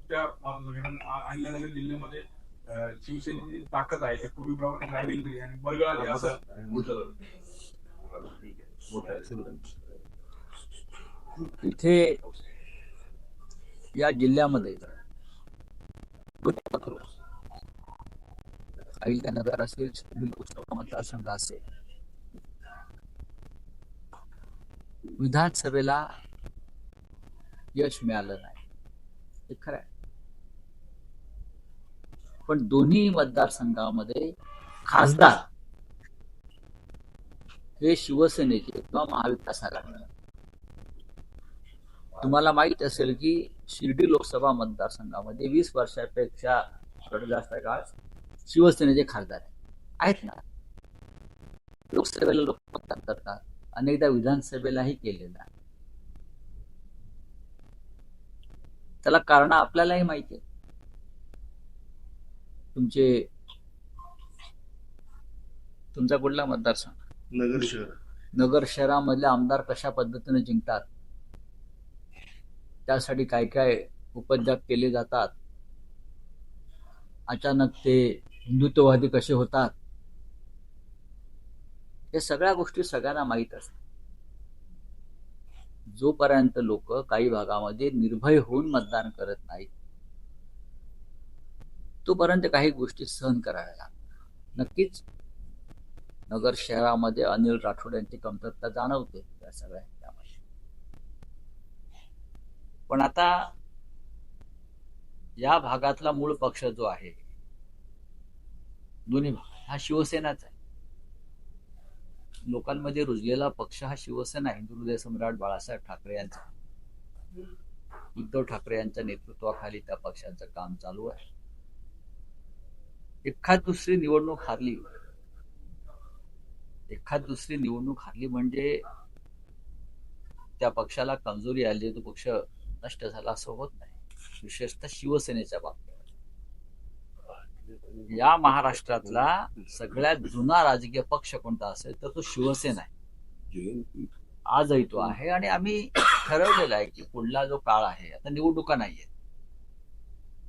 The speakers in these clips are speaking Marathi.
त्या अहिल्यानगर जिल्ह्यामध्ये शिवसेनेची ताकद आहे, पूर्वीप्रमाणे राहिलेली आणि बळगळ आली असं म्हटलं इथे या जिल्ह्यामध्ये अहिल्यानगर असेल, लोकसभा मतदारसंघ असेल, विधानसभेला यश मिळालं नाही, हे खरं आहे. पण दोन्ही मतदारसंघामध्ये खासदार हे शिवसेनेचे किंवा महाविकास आघाडी. तुम्हाला माहित असेल की शिर्डी लोकसभा मतदारसंघामध्ये 20 वर्षापेक्षा जास्त काळ शिवसेनेचे खासदार आहेत ना. लोकसभेला लोक मतदान करतात, अनेकदा विधानसभेलाही केलेलं आहे. त्याला कारण आपल्यालाही माहिती आहे. तुमचा कुठला मतदारसंघ? नगर शहर. नगर शहरामधले आमदार कशा पद्धतीने जिंकतात, त्यासाठी काय काय उपद्व्याप केले जातात, अचानक ते हिंदुत्ववादी कसे होतात, हे सगळ्या गोष्टी सगळ्यांना माहीत असतात. जोपर्यंत लोक काही भागामध्ये निर्भय होऊन मतदान करत नाहीत, तोपर्यंत काही गोष्टी सहन कराव्या लागतात. नक्कीच नगर शहरामध्ये अनिल राठोड यांची कमतरता जाणवते त्या सगळ्या त्यामध्ये. पण आता या भागातला मूळ पक्ष जो आहे, दोन्ही भाग, हा शिवसेनाच आहे. लोकांमध्ये रुजलेला पक्ष हा शिवसेना, हिंदुहृदय सम्राट बाळासाहेब ठाकरे यांचा. उद्धव ठाकरे यांच्या नेतृत्वाखाली त्या पक्षाचं काम चालू आहे. एखाद दुसरी निवडणूक हारली म्हणजे त्या पक्षाला कमजोरी आली, तो पक्ष नष्ट झाला असं होत नाही. विशेषतः शिवसेनेच्या बाबतीत या महाराष्ट्रातला सगळ्यात जुना राजकीय पक्ष कोणता असेल तर तो शिवसेना आहे. आजही तो आहे. आणि आम्ही ठरवलेला आहे की पुढला जो काळ आहे, आता निवडणुका नाहीयेत,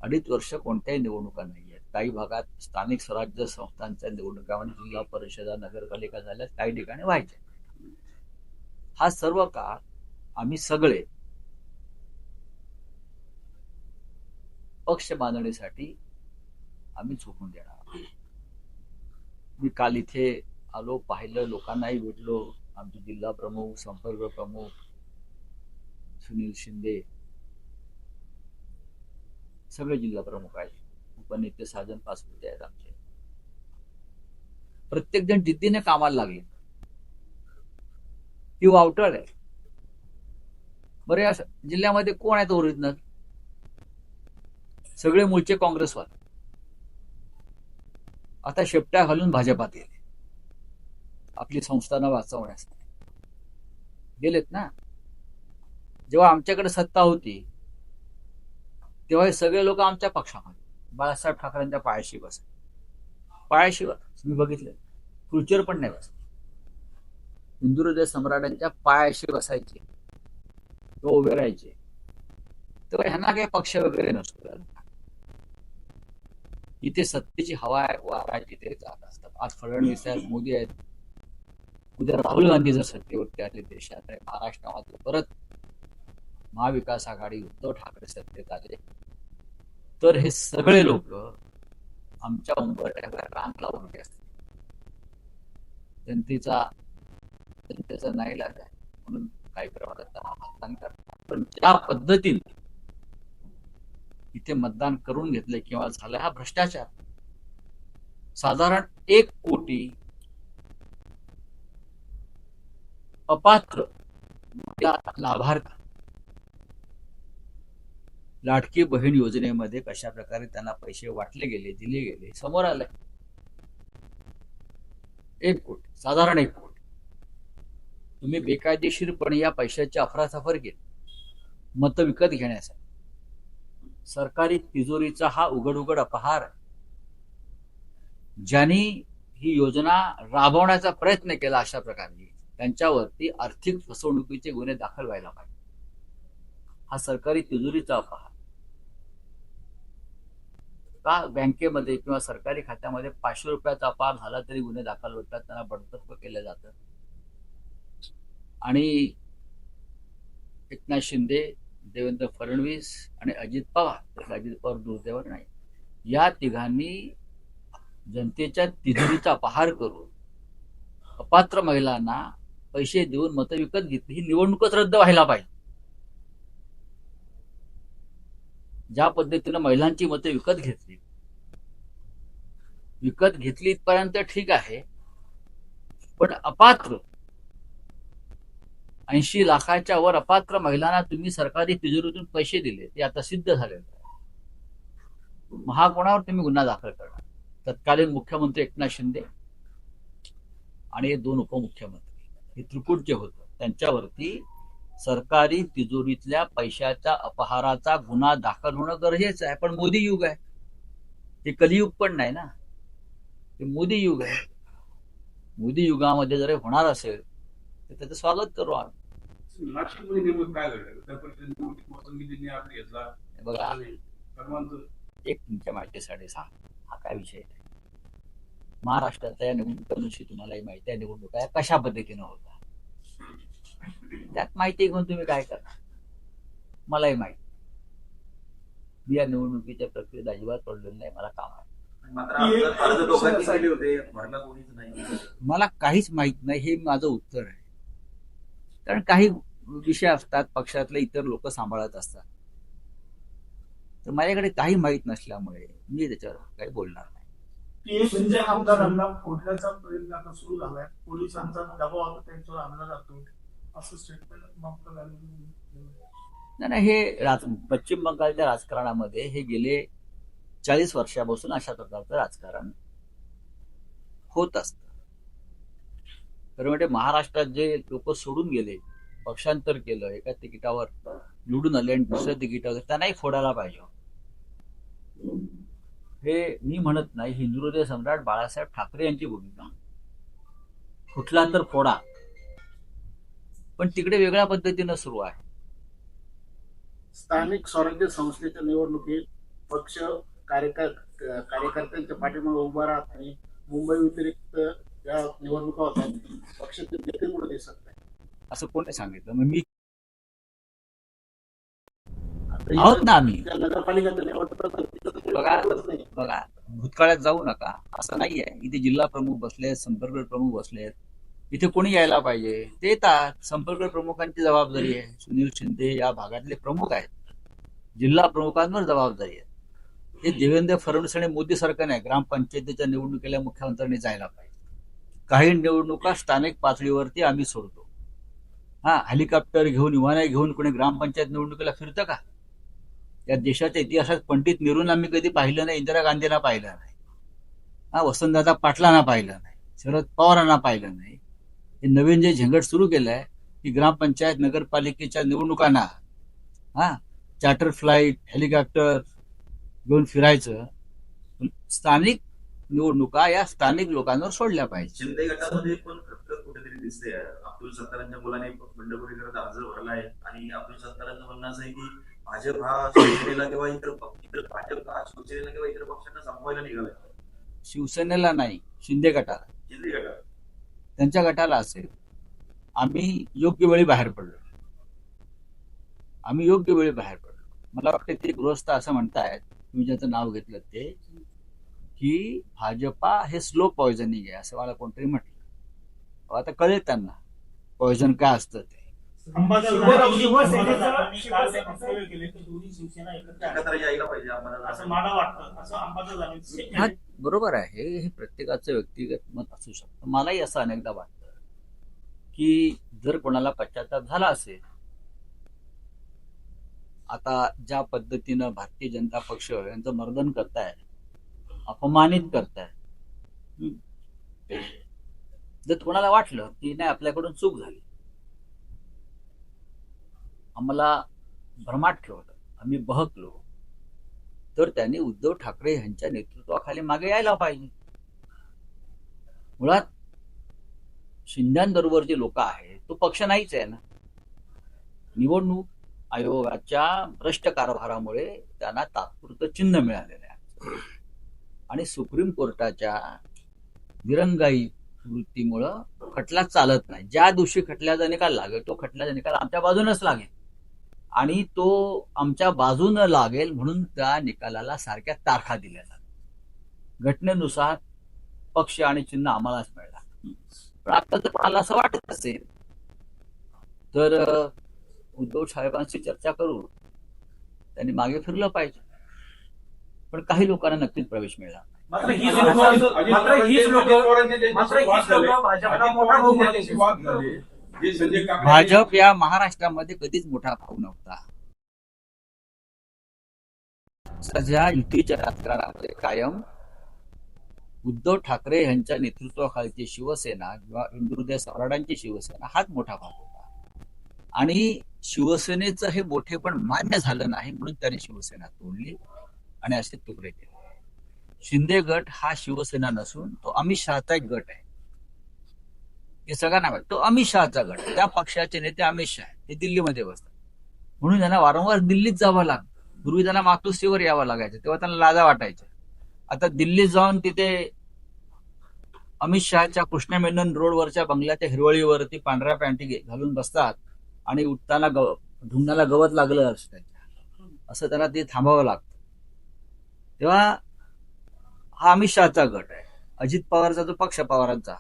2.5 वर्ष कोणत्याही निवडणुका नाहीयेत. काही भागात स्थानिक स्वराज्य संस्थांच्या निवडणुका म्हणजे जिल्हा परिषदा, नगरपालिका झाल्या, काही ठिकाणी व्हायच्या. हा सर्व काळ आम्ही सगळे पक्ष बांधणीसाठी आम्ही झोकून देणार. मी काल इथे आलो, पाहिलं, लोकांनाही भेटलो. आमचे जिल्हा प्रमुख, संपर्क प्रमुख सुनील शिंदे, सगळे जिल्हा प्रमुख आहेत, उपनेते साजन पासपुते आहेत आमचे. प्रत्येक जण जिद्दीने कामाला लागले. ती वावटळ आहे. बरं, या जिल्ह्यामध्ये कोण आहेत ओरिजिनल? सगळे मूळचे काँग्रेसवाले आता शेपट्या घालून भाजपात गेले, आपली संस्थानं वाचवण्यासाठी गेलेत ना. जेव्हा आमच्याकडे सत्ता होती तेव्हा हे सगळे लोक आमच्या पक्षामध्ये बाळासाहेब ठाकरेंच्या पायाशी पायाशीवर मी बघितलं, खुर्चीवर पण नाही बसले. हिंदुहृदय सम्राटांच्या पायाशी बसायचे, तो उभे राहायचे. तेव्हा ह्यांना काही पक्ष वगैरे नसतो. इथे सत्तेची हवा आहे, वारा आहे, तिथे जात असतात. आज फडणवीस आहेत, मोदी आहेत, उद्या राहुल गांधी जर सत्तेवरती आले देशात, महाराष्ट्रामध्ये परत महाविकास आघाडी, उद्धव ठाकरे सत्तेत आले, तर हे सगळे लोक आमच्या उंबरठ्यावर रांग लावून उभे असतात. जनतेचा नाही लागला म्हणून काही प्रमाणात मतदान करतात. पण ज्या पद्धतीने इथे मतदान करून घेतले किंवा झालं, हा भ्रष्टाचार. साधारण 1 कोटी अपात्र लाभार्थी लाडकी बहीण योजनेमध्ये कशा प्रकारे त्यांना पैसे वाटले गेले, दिले गेले, समोर आलंय. 1 कोटी, साधारण 1 कोटी. तुम्ही बेकायदेशीरपणे या पैशाची अफरातफर केली मतं विकत घेण्यासाठी. सरकारी तिजोरीचा हा उघड अपहार आहे. ज्यांनी ही योजना राबवण्याचा प्रयत्न केला अशा प्रकारे त्यांच्यावरती आर्थिक फसवणुकीचे गुन्हे दाखल व्हायला पाहिजे. हा सरकारी तिजोरीचा अपहार. का बँकेमध्ये किंवा सरकारी खात्यामध्ये 500 रुपयाचा अपहार झाला तरी गुन्हे दाखल होतात, त्यांना बडतर्फ केलं जातं. आणि एकनाथ शिंदे, देवेंद्र फडणवीस आणि अजित पवार दुर्दैवावर नाही, या तिघांनी जनतेच्या तिजोरीचा अपहार करून अपात्र महिलांना पैसे देऊन मतं विकत घेतली. ही निवडणूकच रद्द व्हायला पाहिजे. ज्या पद्धतीनं महिलांची मतं विकत घेतली इथपर्यंत ठीक आहे, पण अपात्र 80 लाखाच्या वर अपात्र महिलांना तुम्ही सरकारी तिजोरीतून पैसे दिले, ते आता सिद्ध झालेलं आहे. महाकोणावर तुम्ही गुन्हा दाखल करणार? तत्कालीन मुख्यमंत्री एकनाथ शिंदे आणि 2 उपमुख्यमंत्री, हे त्रिकूट जे होतं त्यांच्यावरती सरकारी तिजोरीतल्या पैशाच्या अपहाराचा गुन्हा दाखल होणं गरजेचं आहे. पण मोदी युग आहे, ते कलियुग पण नाही ना, ते मोदी युग आहे. मोदी युगामध्ये जर होणार असेल तर त्याचं स्वागत करू आम्ही. नाशिकमध्ये नेमकं काय घडलं? उत्तर प्रदेश निवडणूक मतदान आपण घेतला बघा, क्रमांक एक तुमच्या माहितीसाठी सांग, हा काय विषय नाही. महाराष्ट्रातल्या या निवडणुकांविषयी तुम्हालाही माहिती आहे, निवडणुका कशा पद्धतीनं होता, त्यात माहिती घेऊन तुम्ही काय करा, मलाही माहिती. मी या निवडणुकीच्या प्रक्रियेत अजिबात पडलेलं नाही, मला काम आहे. मला काहीच माहित नाही, हे माझं उत्तर आहे. कारण काही विषय असतात पक्षातले इतर लोक सांभाळत असतात, तर माझ्याकडे काही माहित नसल्यामुळे मी त्याच्यावर काही बोलणार नाही. पीएमसीच्या आमदारांना फोडण्याचा प्रयत्न आता सुरू झालाय, पोलिसांचा दबाव आता त्यांच्यावर आणला जातो, असं स्टेटमेंट ममता बॅनर्जी. नाही, हे पश्चिम बंगालच्या राजकारणामध्ये हे गेले 40 वर्षापासून अशा प्रकारचं राजकारण होत असतं. खरं म्हणजे महाराष्ट्रात जे लोक सोडून गेले, पक्षांतर केलं, एका तिकिटावर निवडून आले आणि दुसऱ्या तिकिटावर, त्यांनाही फोडायला पाहिजे. हे मी म्हणत नाही, हिंदुहृदय सम्राट बाळासाहेब ठाकरे यांची भूमिका, कुठला तर फोडा, पण तिकडे वेगळ्या पद्धतीनं सुरू आहे. स्थानिक स्वराज्य संस्थेच्या निवडणुकीत पक्ष कार्यकर्त्यांच्या पाठीमागे उभा राहत नाही. मुंबई व्यतिरिक्त ज्या निवडणुका होतात पक्षाचे नेते पुढे दिसत नाही, असं कोणी सांगितलं? मग मी आहोत ना आम्ही. नगरपालिकेच्या निवडणुका बघा, भूतकाळात जाऊ नका असं नाहीये. इथे जिल्हा प्रमुख बसलेत, संपर्क प्रमुख बसलेत, इथे कोणी यायला पाहिजे ते येतात. संपर्क प्रमुखांची जबाबदारी आहे. सुनील शिंदे या भागातले प्रमुख आहेत, जिल्हा प्रमुखांवर जबाबदारी आहे. हे देवेंद्र फडणवीस आणि मोदी सारखं नाही, ग्रामपंचायतीच्या निवडणुकीला मुख्यमंत्र्यांनी जायला पाहिजे. काही निवडणुका स्थानिक पातळीवरती आम्ही सोडतो. हेलिकॉप्टर घेऊन, विमानं घेऊन कोणी ग्रामपंचायत निवडणुकीला फिरतं का? या देशाच्या इतिहासात पंडित नेहरूंना आम्ही कधी पाहिलं नाही, इंदिरा गांधींना पाहिलं नाही, वसंतदादा पाटलांना पाहिलं नाही, शरद पवारांना पाहिलं नाही. हे नवीन जे झंझट सुरू केलंय की ग्रामपंचायत नगरपालिकेच्या निवडणुकांना चार्टर फ्लाईट, हेलिकॉप्टर घेऊन फिरायचं. स्थानिक निवडणुका या स्थानिक लोकांवर सोडल्या पाहिजे. शिंदे गटामध्ये पण खटखट कुठेतरी दिसते. अब्दुल सत्तारांच्या मुलाने बंडखोरी करत अर्ज भरलाय आणि अब्दुल सत्तारांचं म्हणणं असं आहे की भाजप हा शिवसेनेला किंवा इतर भाजप हा शिवसेनेला किंवा इतर पक्षांना संपवायला निघालाय. शिवसेनेला नाही, शिंदे गटाला, त्यांच्या गटाला असेल. आम्ही योग्य वेळी बाहेर पडलो. मला वाटतं ते गृहस्थ असं म्हणतायत, तुम्ही ज्याचं नाव घेतलं ते, की भाजपा हे स्लो पॉयझनिंग आहे असं मला कोणतरी म्हटलं. आता कळेल त्यांना पॉयझन काय असतं ते. बरोबर आहे, हे प्रत्येकाचं व्यक्तिगत मत असू शकतं. मलाही असं अनेकदा वाटतं की जर कोणाला पश्चाताप झाला असेल, आता ज्या पद्धतीनं भारतीय जनता पक्ष यांचं मर्दन करताय, अपमानित करताय, जर कोणाला वाटलं की नाही आपल्याकडून चूक झाली, आम्हाला भ्रमात ठेवलं, आम्ही बहकलो, तर त्यांनी उद्धव ठाकरे यांच्या नेतृत्वाखाली मागे यायला पाहिजे. मुळात शिंद्यांबरोबर जे लोक आहेत तो पक्ष नाहीच आहे ना. निवडणूक आयोगाच्या भ्रष्ट कारभारामुळे त्यांना तात्पुरतं चिन्ह मिळालेलं आहे. आणि सुप्रीम कोर्टाच्या दिरंगाई वृत्तीमुळं खटला चालत नाही. ज्या दिवशी खटल्याचा निकाल लागेल तो खटल्याचा निकाल आमच्या बाजूनच लागेल आणि तो आमच्या बाजूनं लागेल म्हणून त्या निकालाला सारख्या तारखा दिल्या जातात. घटनेनुसार पक्ष आणि चिन्ह आम्हालाच मिळणार. पण आता जर मला असं वाटत असेल तर उद्धव साहेबांशी चर्चा करू, त्यांनी मागे फिरलं पाहिजे. पण काही लोकांना नक्कीच प्रवेश मिळणार नाही. मात्र हीच अजित लोकं पवारांचे मात्र हीच लोकं भाजपला मोठा भाऊ त्यांच्याशी वाद झाले. जे संजय काकडे भाजप या महाराष्ट्रामध्ये कधीच मोठा भाऊ नव्हता. सध्या युतीच्या राजकारणामध्ये कायम उद्धव ठाकरे यांच्या नेतृत्वाखालची शिवसेना किंवा इंदुहृदय सवराडांची शिवसेना हाच मोठा भाग होता. आणि शिवसेनेचं हे मोठेपण मान्य झालं नाही म्हणून त्यांनी शिवसेना तोडली आणि असे तुकडे केले. शिंदे गट हा शिवसेना नसून तो अमित शहाचा एक गट आहे. हे सगळ्यांना माहिती, तो अमित शहाचा गट आहे. त्या पक्षाचे नेते अमित शहा ते दिल्लीमध्ये बसतात म्हणून त्यांना वारंवार दिल्लीत जावं लागतं. पूर्वी त्यांना मातोश्रीवर यावं लागायचं, तेव्हा त्यांना लाजा वाटायच्या. आता दिल्लीत जाऊन तिथे अमित शहाच्या कृष्ण मेनन रोडवरच्या बंगल्याच्या हिरवळीवरती पांढऱ्या पॅन्टी घालून बसतात आणि उठताना ढुंगणाला गवत लागलं असतं त्यांच्या, असं त्यांना ते थांबावं लागतं. तेव्हा हा अमित शहाचा गट आहे. अजित पवारचा जो पक्ष पवारांचा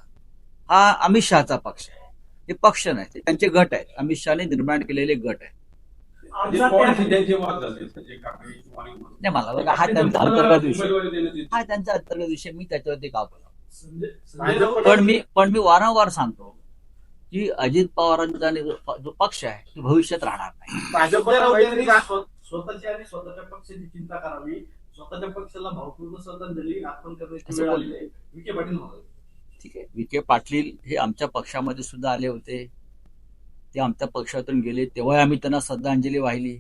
हा अमित शहाचा पक्ष आहे. हे पक्ष नाही, ते त्यांचे गट आहेत. अमित शहाने निर्माण केलेले गट आहे. अजित पवारांशी त्यांचे वाद झाले. संजय काकडे नाही, मला बघा हा त्यांचा अंतर्गत विषय, हा त्यांचा अंतर्गत विषय. मी त्याच्यावरती का बोला. पण मी वारंवार सांगतो की अजित पवारांचा जो पक्ष आहे तो भविष्यात राहणार नाही. स्वतःच्या आणि स्वतःच्या पक्षाची चिंता करावी. स्वतःच्या पक्षाला भावपूर्ण श्रद्धांजली अर्पण करण्याची वेळ आलेली आहे. विखे पाटील म्हणाले. ठीक आहे, विखे पाटील हे आमच्या पक्षामध्ये सुद्धा आले होते. ते आमच्या पक्षातून गेले तेव्हा आम्ही त्यांना श्रद्धांजली वाहिली.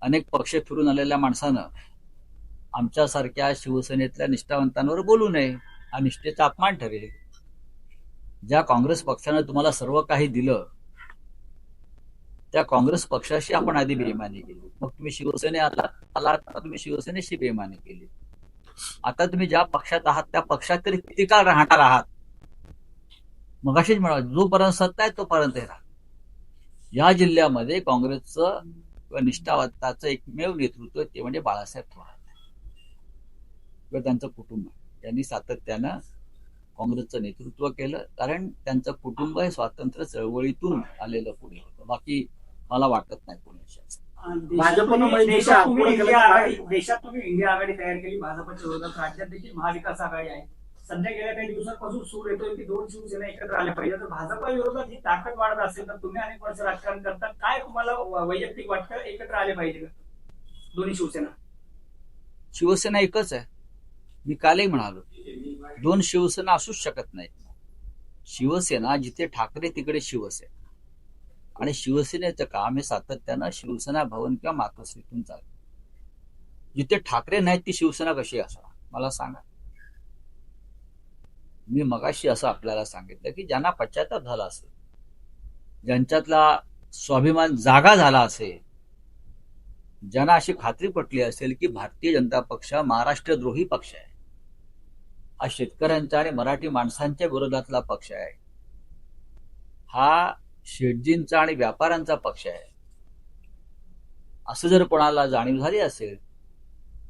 अनेक पक्ष फिरून आलेल्या माणसानं आमच्यासारख्या शिवसेनेतल्या निष्ठावंतांवर बोलू नये. हा निष्ठेचा अपमान ठरेल. ज्या काँग्रेस पक्षानं तुम्हाला सर्व काही दिलं त्या काँग्रेस पक्षाशी आपण आधी बेईमानी केली. मग तुम्ही शिवसेनेत आलात, तुम्ही शिवसेनेशी बेईमानी केली. आता तुम्ही ज्या पक्षात आहात त्या पक्षात तरी किती काळ राहणार आहात. मगाशीच म्हणा, जोपर्यंत सत्ता आहे तोपर्यंत राहा. या जिल्ह्यामध्ये काँग्रेसचं किंवा निष्ठावंताचं एकमेव नेतृत्व ते म्हणजे बाळासाहेब थोरात किंवा त्यांचं कुटुंब. यांनी सातत्यानं काँग्रेसचं नेतृत्व केलं, कारण त्यांचं कुटुंब हे स्वातंत्र्य चळवळीतून आलेलं पुढे होतं. बाकी मला वाटत नाही कोणी देशात तुम्ही इंडिया आघाडी तयार केली भाजपच्या विरोधात. राज्यात देखील महाविकास आघाडी आहे. सध्या गेल्या काही दिवसांपासून सूर येतोय की दोन शिवसेना एकत्र आल्या पाहिजे. तर भाजपा विरोधात ही ताकद वाढत असेल तर तुम्ही अनेक वर्ष राजकारण करतात, काय तुम्हाला वैयक्तिक वाटतं एकत्र आले पाहिजे का दोन्ही शिवसेना? शिवसेना एकच आहे. मी कालही म्हणालो, दोन शिवसेना असूच शकत नाहीत. शिवसेना जिथे ठाकरे तिकडे शिवसेना. आणि शिवसेनेचं काम हे सातत्यानं शिवसेना भवन किंवा मातोश्रीतून चालतं. जिथे ठाकरे नाहीत ती शिवसेना कशी असणार मला सांगा. मी मगाशी असं आपल्याला सांगितलं की ज्यांना पश्चाताप झाला असेल, ज्यांच्यातला स्वाभिमान जागा झाला असेल, ज्यांना अशी खात्री पटली असेल की भारतीय जनता पक्ष महाराष्ट्रद्रोही पक्ष आहे, हा शेतकऱ्यांच्या आणि मराठी माणसांच्या विरोधातला पक्ष आहे, हा शेटजींचा आणि व्यापाऱ्यांचा पक्ष आहे, असं जर कोणाला जाणीव झाली असेल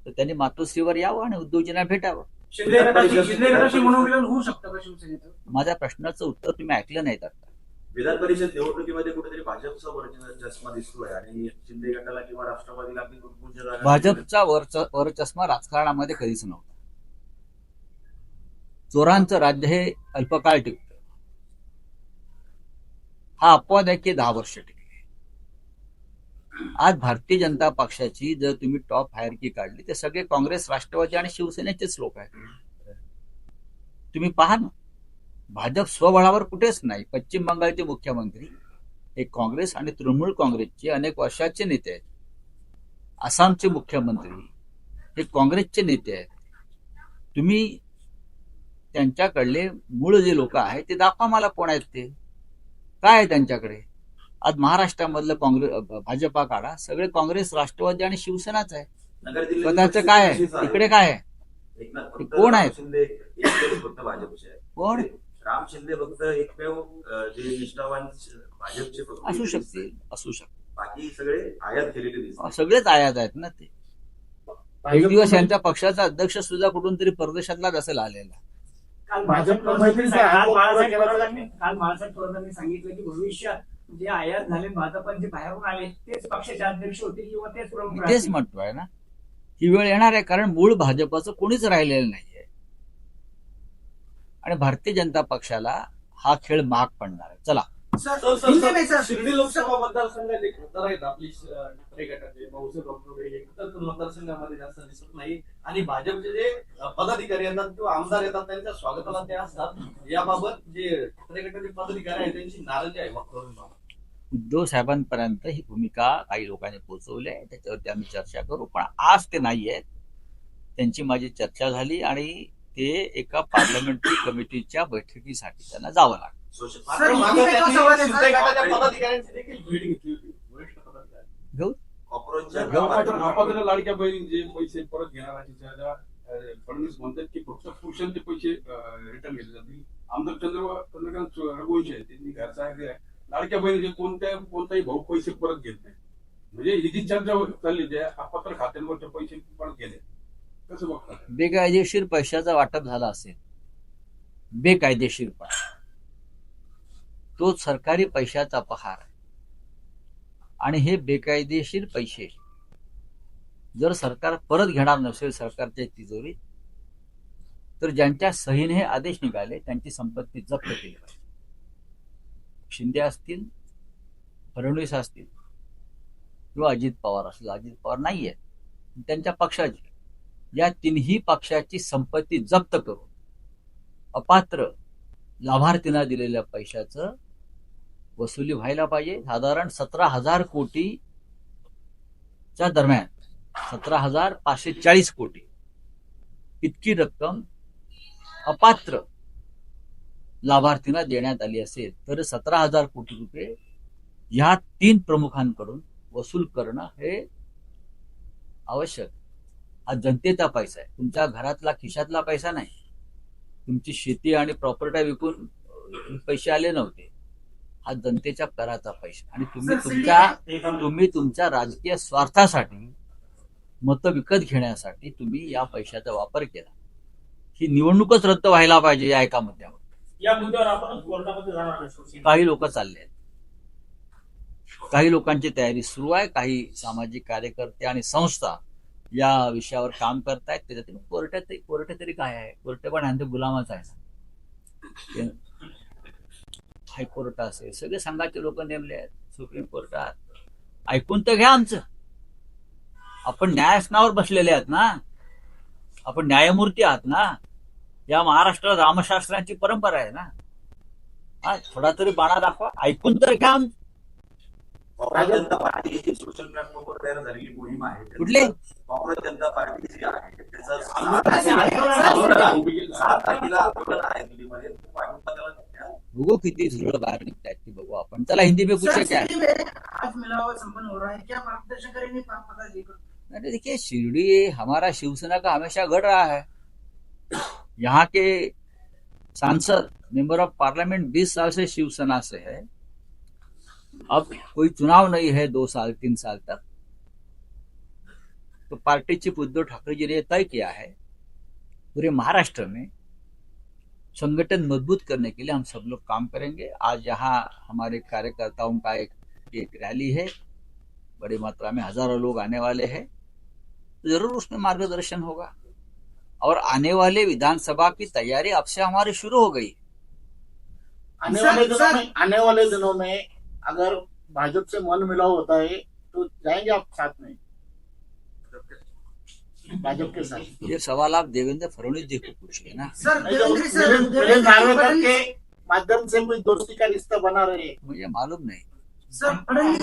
तर त्यांनी मातोश्रीवर यावं आणि उद्धवजींना भेटावं. शिंदे गटाशी मनोमिलन होऊ शकतं का शिवसेनेचं? माझ्या प्रश्नाचं उत्तर तुम्ही ऐकलं नाहीत आता. विधान परिषद निवडणुकीमध्ये कुठेतरी भाजपचा वरचष्मा दिसतोय आणि शिंदे गटाला किंवा राष्ट्रवादीला भाजपचा वरचष्मा राजकारणामध्ये कधीच नव्हता. चोरांचं राज्य हे अल्पकाळ टिकतं. हा अपवाद आहे की 10 वर्ष टिकले. आज भारतीय जनता पक्षाची जर तुम्ही टॉप हायरकी काढली ते सगळे काँग्रेस, राष्ट्रवादी आणि शिवसेनेचेच लोक आहेत. तुम्ही पहा ना, भाजप स्वबळावर कुठेच नाही. पश्चिम बंगालचे मुख्यमंत्री हे काँग्रेस आणि तृणमूल काँग्रेसचे अनेक वर्षाचे नेते आहेत. आसामचे मुख्यमंत्री हे काँग्रेसचे नेते आहेत. तुम्ही त्यांच्याकडले मूळ जे लोक आहेत ते दाखवा मला कोण आहेत ते, काय आहे त्यांच्याकडे. आज महाराष्ट्रामधलं भाजपा काढा, सगळे काँग्रेस, राष्ट्रवादी आणि शिवसेनाच आहे. स्वतःचं काय आहे इकडे, काय आहे एकनाथ ते फक्त कोण आहेत? राम शिंदे एकटेच फक्त भाजपचे आहे. कोण राम शिंदे फक्त एकमेव जे निष्ठावान भाजपचे फक्त असू दिसतात. शकतील, असू शकतील. बाकी सगळे आयात केलेले दिसतात. सगळेच आयात आहेत ना ते. एक दिवस यांच्या पक्षाचा अध्यक्ष सुद्धा कुठून तरी परदेशातलाच असेल आलेला. काल भाजप बाळासाहेब थोरातांनी सांगितलं की भविष्यात जे आयात झाले भाजपचे बाहेरून आले तेच पक्षाचे अध्यक्ष होतील किंवा तेच प्रमुख मी तेच राहतील. म्हणतोय ना, ही वेळ येणार आहे, कारण मूळ भाजपचं कोणीच राहिलेलं नाहीये आणि भारतीय जनता पक्षाला हा खेळ महाग पडणार आहे. चला, शिर्डी लोकसभा मतदारसंघात एक मतदार आहेत आपली ठाकरे गटाचे भाऊसाहेब डॉक्टर एकतर मतदारसंघामध्ये जास्त दिसत नाही आणि भाजपचे जे पदाधिकारी येतात किंवा आमदार येतात त्यांच्या स्वागताला ते असतात. याबाबत जे ठाकरे गटाचे पदाधिकारी आहेत त्यांची नाराजी आहे वक्तव्य. उद्धव साहेबांपर्यंत ही भूमिका काही लोकांनी पोहोचवली आहे, त्याच्यावरती आम्ही चर्चा करू. पण आज ते नाही आहेत. त्यांची माझी चर्चा झाली आणि ते एका पार्लमेंटरी कमिटीच्या बैठकीसाठी त्यांना जावं लागलं. मात्र मागे त्यांनी शिंदे गटाच्या पदाधिकाऱ्यांची देखील भेट घेतली होती. वरिष्ठ पदाधिकारी घेऊ अपात्र लाडक्या बहिणीचे पैसे परत घेणार फडणवीस म्हणतात की फक्त पुरुषांचे पैसे रिटर्न घेतले जातील. आमदार चंद्रकांत रघुवंशी आहेत, त्यांनी घरचा लाडक्या बहिणीचे कोणताही भाऊ पैसे परत घेत नाही. म्हणजे ही जी चर्चा चालली जे अपात्र खात्यांवरचे पैसे परत गेले, कसं बघतात? बेकायदेशीर पैशाचं वाटप झालं असेल, बेकायदेशीरपणा, तो सरकारी पैशाचा अपहार आहे. आणि हे बेकायदेशीर पैसे जर सरकार परत घेणार नसेल सरकारच्या तिजोरीत, तर ज्यांच्या सहीने हे आदेश निघाले त्यांची संपत्ती जप्त केली पाहिजे. शिंदे असतील, फडणवीस असतील किंवा अजित पवार असतील. अजित पवार नाहीये, त्यांच्या पक्षाची, या तिन्ही पक्षाची संपत्ती जप्त करून अपात्र लाभार्थींना दिलेल्या पैशाचं वसुली व्हायला पाहिजे. साधारण 17,000 कोटीच्या दरम्यान 17,540 कोटी इतकी रक्कम अपात्र लाभार्थींना देण्यात आली असेल तर 17,000 कोटी रुपये ह्या 3 प्रमुखांकडून वसूल करणं हे आवश्यक. हा जनतेचा पैसा आहे, तुमच्या घरातला खिशातला पैसा नाही. तुमची शेती आणि प्रॉपर्टी विकून पैसे आले नव्हते. हा जनतेच्या कराचा पैसा आणि तुम्ही तुमच्या राजकीय स्वार्थासाठी, मतं विकत घेण्यासाठी तुम्ही या पैशाचा वापर केला. ही निवडणूकच रद्द व्हायला पाहिजे या एका मुद्द्यावर. या मुद्द्यावर आपण कोर्टामध्ये जाणार आहे. काही लोक चालले आहेत, काही लोकांची तयारी सुरू आहे. काही सामाजिक कार्यकर्ते आणि संस्था या विषयावर काम करतायत. त्याच्यातून कोर्ट तरी काय आहे? कोर्ट पण ह्यांचे गुलामच आहे ना. हायकोर्ट असेल, सगळे संघाचे लोक नेमले आहेत सुप्रीम कोर्टात. ऐकून तर घ्या आमचं. आपण न्यायासनावर बसलेले आहात ना, आपण न्यायमूर्ती आहात ना. या महाराष्ट्रात रामशास्त्रांची परंपरा आहे ना. हा, थोडा तरी बाणा दाखवा, ऐकून तर घ्या. काँग्रेस जनता पार्टीची सोशल प्लॅटफॉर्मवर तयार झालेली मोहीम आहे. कुठले? काँग्रेस जनता पार्टी जी आहे त्याचं 7 तारखेला आंदोलन आहे दिल्लीमध्ये. बघू किती झुरळ बाहेर निघतायत ती बघू आपण. चला, हिंदी में पूछे क्या? आज मिलावा संपन्न हो रहा है, क्या मार्गदर्शन करेंगे पता जी? अरे देखिए, शिरडी हमारा शिवसेना का हमेशा गढ़ रहा है. यहाँ के सांसद, मेंबर ऑफ पार्लियामेंट 20 साल से शिवसेना से है. अब कोई चुनाव नहीं है 2 साल 3 साल तक, तो पार्टी चीफ उद्धव ठाकरे जी ने तय किया है पूरे महाराष्ट्र में संगठन मजबूत करने के लिए हम सब लोग काम करेंगे. आज यहाँ हमारे कार्यकर्ताओं का एक रैली है, बड़ी मात्रा में हजारों लोग आने वाले हैं. तो जरूर उसमें मार्गदर्शन होगा. और आने वाले विधानसभा की तैयारी अब से हमारी शुरू हो गई. आने वाले दिनों में अगर भाजपा से मन मिलाव होता है तो जाएंगे आप साथ में भाजपा के साथ? ये सवाल आप देवेंद्र फडणवीस जी को पूछिए ना. सर मिलिंद नार्वेकर के माध्यम से कोई दोस्ती का रिश्ता बना रहे हैं? मुझे मालूम नहीं. सर फडणवीस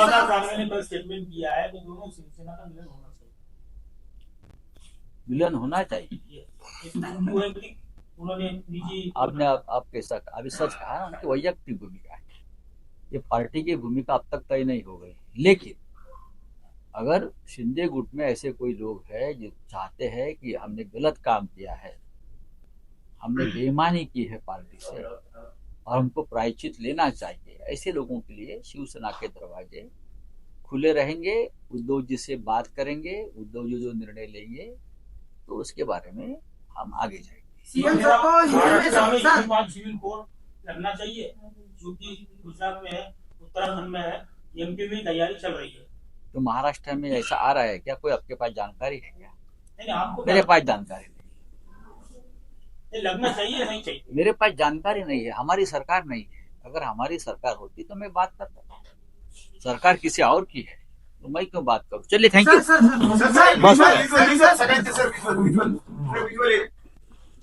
ने स्टेटमेंट किया है तो दोनों शिवसेना का मिलन होना चाहिए. मिलन होना चाहिए. उन्होंने निजी आपने आप कैसा अभी सच कहा, उनकी वैयक्तिक भूमिका है. ये पार्टी की भूमिका अब तक तय नहीं हो गई. लेकिन अगर शिंदे गुट में ऐसे कोई लोग हैं जो चाहते हैं कि हमने गलत काम किया है, हमने बेईमानी की है पार्टी से और हमको प्रायश्चित लेना चाहिए, ऐसे लोगों के लिए शिवसेना के दरवाजे खुले रहेंगे। उद्धव जी से बात करेंगे, उद्धव जी जो निर्णय लेंगे तो उसके बारे में हम आगे जाएंगे। सीएम साहब को आगामी सर, इसी बात सिविल कोड लगना चाहिए, क्योंकि गुजरात में है, उत्तराखंड में है, एमपी में तैयारी चल रही है। तो महाराष्ट्र में ऐसा आ रहा है क्या? कोई आपके पास जानकारी है क्या? नहीं आपको मेरे पास जानकारी नहीं, ये लगना चाहिए नहीं चाहिए? मेरे पास जानकारी नहीं है, हमारी सरकार नहीं है। अगर हमारी सरकार होती तो मैं बात करता, सरकार किसी और की है तो मैं क्यों बात करूं? चलिए, थैंक यू। सर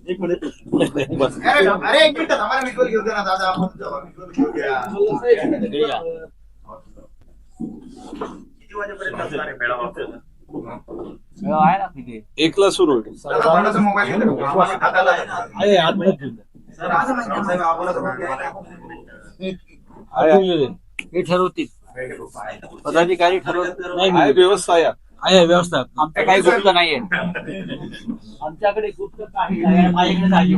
एक मिनिट अरे एक मिनिट हमारा विजुअल घेऊ दे ना दादा, आपण विजुअल घेऊ द्या. किती वाजेपर्यंत असणार आहे मेळावा आपल्याला? आहे ना तिथे. एकला सुरू होईल. कोणाचा मोबाईल घेऊन जा. आम्हाला हाताला आहे ना. आहे आतमध्ये सर, साहेब आपल्याला हे ठरवतील पदाधिकारी ठरवत आहे व्यवस्था आहे. आहे व्यवस्था. आमचं काही गुप्त नाहीये, आमच्याकडे गुप्त काही नाही, माझ्याकडे नाही.